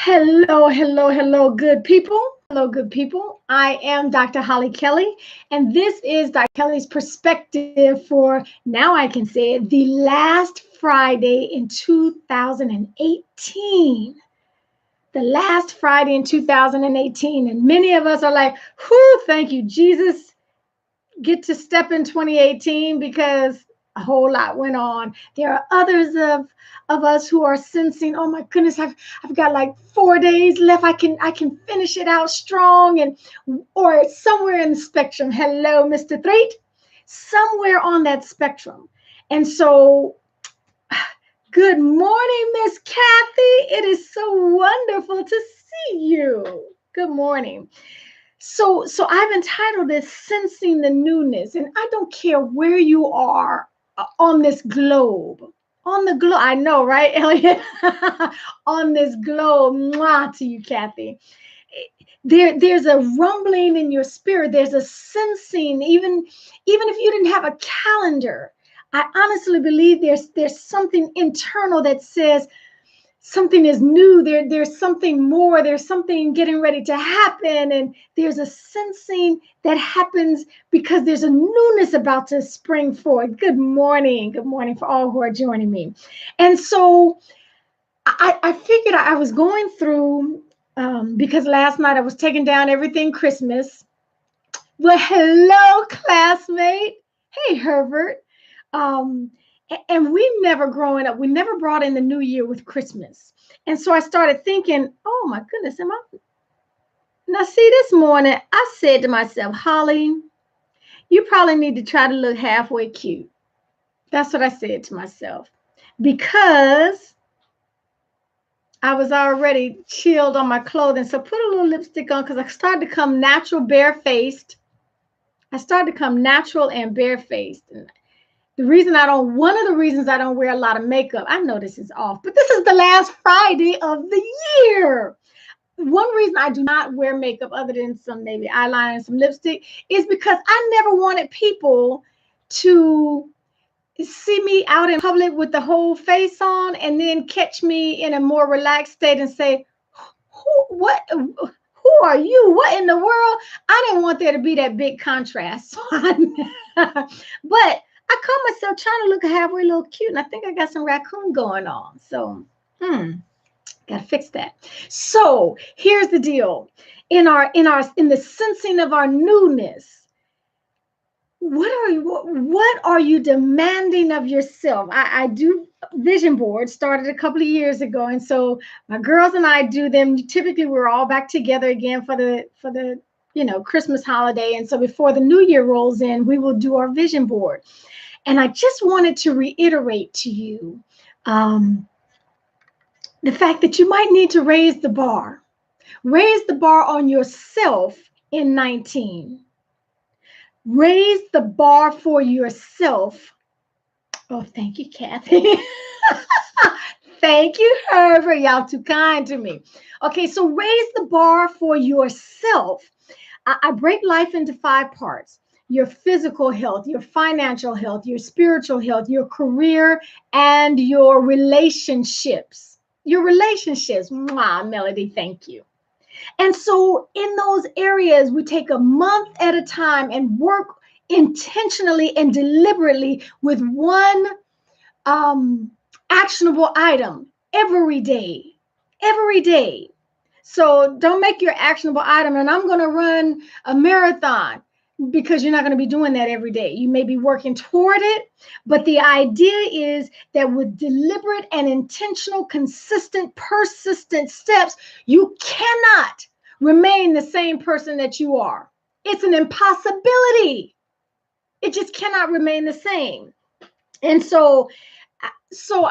Hello, hello, hello, good people. Hello, good people. I am Dr. Hollie Kelly, and this is Dr. Kelly's perspective for, now I can say it, the last Friday in 2018. The last Friday in 2018. And many of us are like, whoo, thank you, Jesus. Get to step in 2018 because a whole lot went on. There are others of us who are sensing, oh my goodness, I've got like 4 days left. I can finish it out strong, and or somewhere in the spectrum. Hello, Mr. Threat. Somewhere on that spectrum. And so good morning, Miss Kathy. It is so wonderful to see you. Good morning. So I've entitled this Sensing the Newness, and I don't care where you are on this globe. On the globe, I know, right, Elliot? On this globe, mwah to you, Kathy. There's a rumbling in your spirit. There's a sensing, even if you didn't have a calendar. I honestly believe there's something internal that says, something is new. There's something more. There's something getting ready to happen. And there's a sensing that happens because there's a newness about to spring forth. Good morning. Good morning for all who are joining me. And so I figured I was going through, because last night I was taking down everything Christmas. Well, hello, classmate. Hey, Herbert. Um, and we never growing up, we never brought in the new year with Christmas. And so I started thinking, oh my goodness, am I? Now, see, this morning I said to myself, Holly, you probably need to try to look halfway cute. That's what I said to myself, because I was already chilled on my clothing. So put a little lipstick on, because I started to come natural barefaced. I started to come natural and barefaced. One of the reasons I don't wear a lot of makeup, I know this is off, but this is the last Friday of the year. One reason I do not wear makeup other than some maybe eyeliner and some lipstick is because I never wanted people to see me out in public with the whole face on and then catch me in a more relaxed state and say, who are you? What in the world? I didn't want there to be that big contrast. But I caught myself trying to look halfway a little cute, and I think I got some raccoon going on. So, gotta fix that. So here's the deal: in the sensing of our newness, what are you demanding of yourself? I do vision boards, started a couple of years ago, and so my girls and I do them. Typically, we're all back together again for the Christmas holiday, and so before the new year rolls in, we will do our vision board. And I just wanted to reiterate to you the fact that you might need to raise the bar. Raise the bar on yourself in 19. Raise the bar for yourself. Oh, thank you, Kathy. Thank you, Herbert. Y'all too kind to me. Okay, so raise the bar for yourself. I break life into 5 parts: your physical health, your financial health, your spiritual health, your career, and your relationships. Your relationships. Mwah, Melody, thank you. And so in those areas, we take a month at a time and work intentionally and deliberately with one actionable item every day. Every day. So don't make your actionable item, and I'm going to run a marathon, because you're not going to be doing that every day. You may be working toward it, but the idea is that with deliberate and intentional, consistent, persistent steps, you cannot remain the same person that you are. It's an impossibility. It just cannot remain the same. And so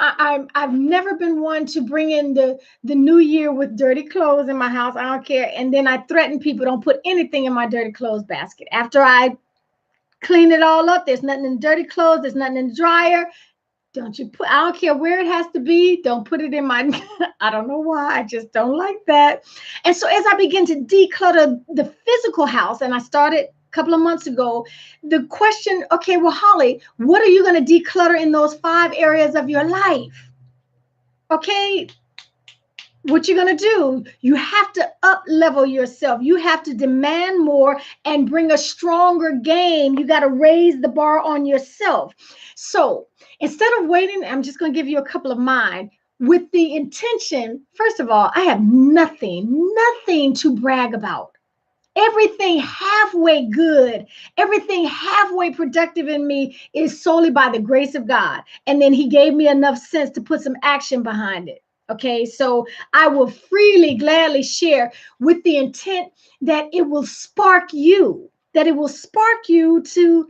I've never been one to bring in the new year with dirty clothes in my house. I don't care. And then I threaten people, don't put anything in my dirty clothes basket. After I clean it all up, there's nothing in dirty clothes. There's nothing in the dryer. I don't care where it has to be. Don't put it in my, I don't know why. I just don't like that. And so as I begin to declutter the physical house, and I started couple of months ago, the question, okay, well, Holly, what are you going to declutter in those 5 areas of your life? Okay, what you're going to do, you have to up level yourself. You have to demand more and bring a stronger game. You got to raise the bar on yourself. So instead of waiting, I'm just going to give you a couple of mine with the intention. First of all, I have nothing to brag about. Everything halfway good, everything halfway productive in me is solely by the grace of God. And then he gave me enough sense to put some action behind it. Okay, so I will freely, gladly share with the intent that it will spark you, to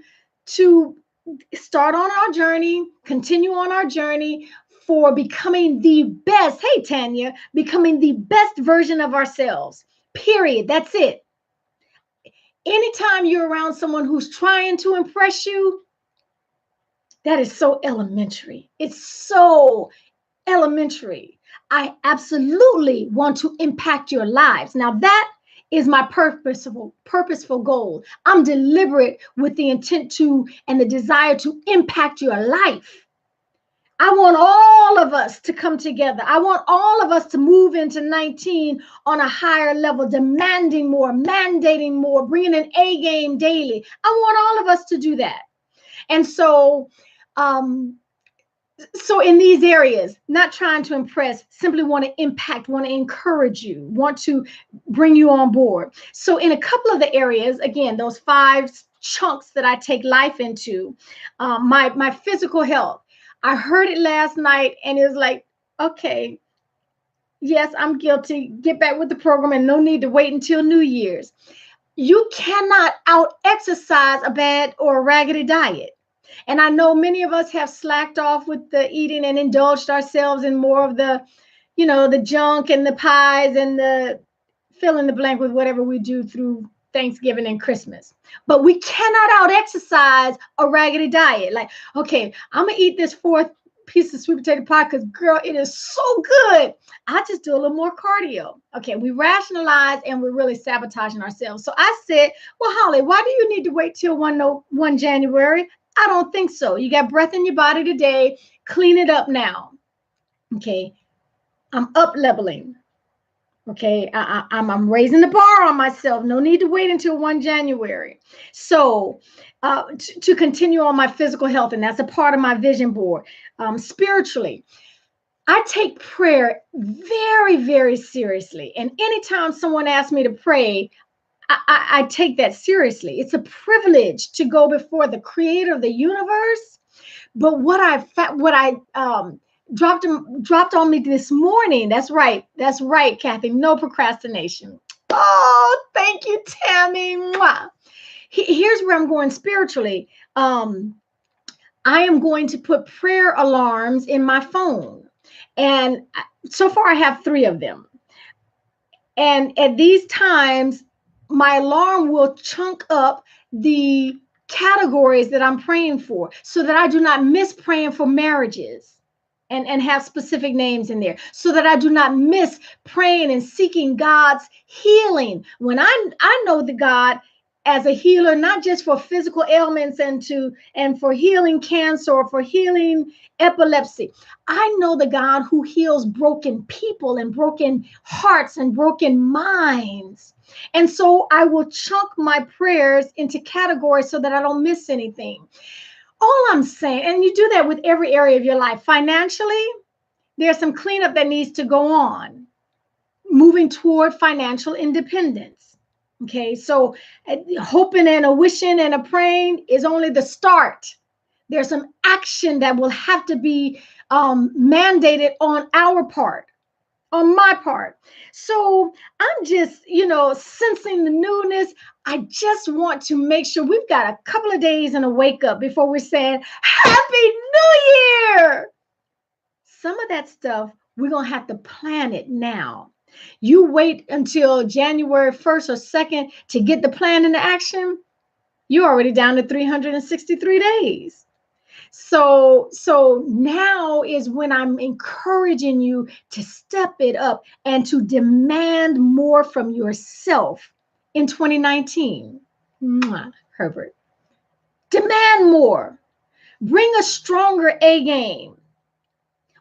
start on our journey, continue on our journey for becoming the best. Hey, Tanya, becoming the best version of ourselves. Period. That's it. Anytime you're around someone who's trying to impress you, that is so elementary. It's so elementary. I absolutely want to impact your lives. Now that is my purposeful goal. I'm deliberate with the intent to and the desire to impact your life. I want all of us to come together. I want all of us to move into 19 on a higher level, demanding more, mandating more, bringing an A game daily. I want all of us to do that. And so in these areas, not trying to impress, simply want to impact, want to encourage you, want to bring you on board. So in a couple of the areas, again, those 5 chunks that I take life into, my physical health. I heard it last night and it was like, okay, yes, I'm guilty. Get back with the program and no need to wait until New Year's. You cannot out-exercise a bad or a raggedy diet. And I know many of us have slacked off with the eating and indulged ourselves in more of the, the junk and the pies and the fill in the blank with whatever we do through Thanksgiving and Christmas. But we cannot out-exercise a raggedy diet. Like, okay, I'm going to eat this 4th piece of sweet potato pie because, girl, it is so good. I just do a little more cardio. Okay, we rationalize and we're really sabotaging ourselves. So I said, well, Holly, why do you need to wait till 1 January? I don't think so. You got breath in your body today. Clean it up now. Okay, I'm up leveling. Okay, I'm raising the bar on myself. No need to wait until 1 January. So to continue on my physical health, and that's a part of my vision board. Spiritually, I take prayer very, very seriously. And anytime someone asks me to pray, I take that seriously. It's a privilege to go before the creator of the universe. But what I dropped on me this morning. That's right, Kathy. No procrastination. Oh, thank you, Tammy. Mwah. Here's where I'm going spiritually. I am going to put prayer alarms in my phone. And so far I have 3 of them. And at these times, my alarm will chunk up the categories that I'm praying for so that I do not miss praying for marriages and have specific names in there, so that I do not miss praying and seeking God's healing. When I know the God as a healer, not just for physical ailments and for healing cancer or for healing epilepsy. I know the God who heals broken people and broken hearts and broken minds. And so I will chunk my prayers into categories so that I don't miss anything. All I'm saying, and you do that with every area of your life. Financially, there's some cleanup that needs to go on, moving toward financial independence. Okay, so hoping and a wishing and a praying is only the start. There's some action that will have to be mandated on our part, on my part. So I'm just, sensing the newness. I just want to make sure we've got a couple of days and a wake up before we're saying, Happy New Year. Some of that stuff, we're going to have to plan it now. You wait until January 1st or 2nd to get the plan into action, you're already down to 363 days. So now is when I'm encouraging you to step it up and to demand more from yourself in 2019. Mwah, Herbert. Demand more. Bring a stronger A game.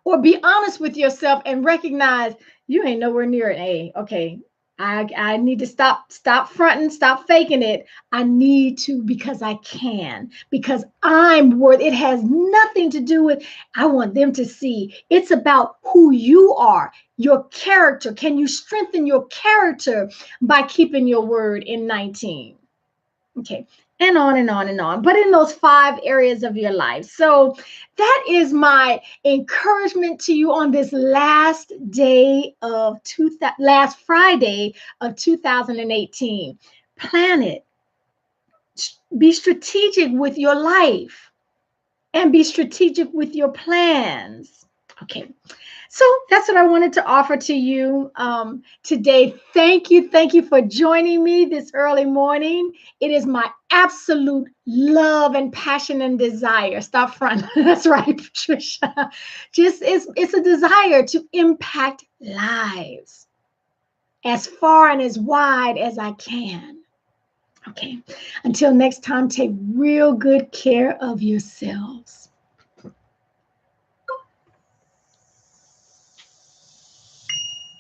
Or be honest with yourself and recognize You ain't nowhere near an A. Okay. I need to stop fronting, stop faking it. I need to because I can, because I'm worth it has nothing to do with I want them to see. It's about who you are, your character. Can you strengthen your character by keeping your word in 19? Okay. And on and on and on, but in those 5 areas of your life. So that is my encouragement to you on this last day of last Friday of 2018. Plan it. Be strategic with your life and be strategic with your plans. Okay. So that's what I wanted to offer to you today. Thank you. Thank you for joining me this early morning. It is my absolute love and passion and desire. Stop front. That's right, Patricia. Just it's a desire to impact lives as far and as wide as I can. Okay. Until next time, take real good care of yourselves.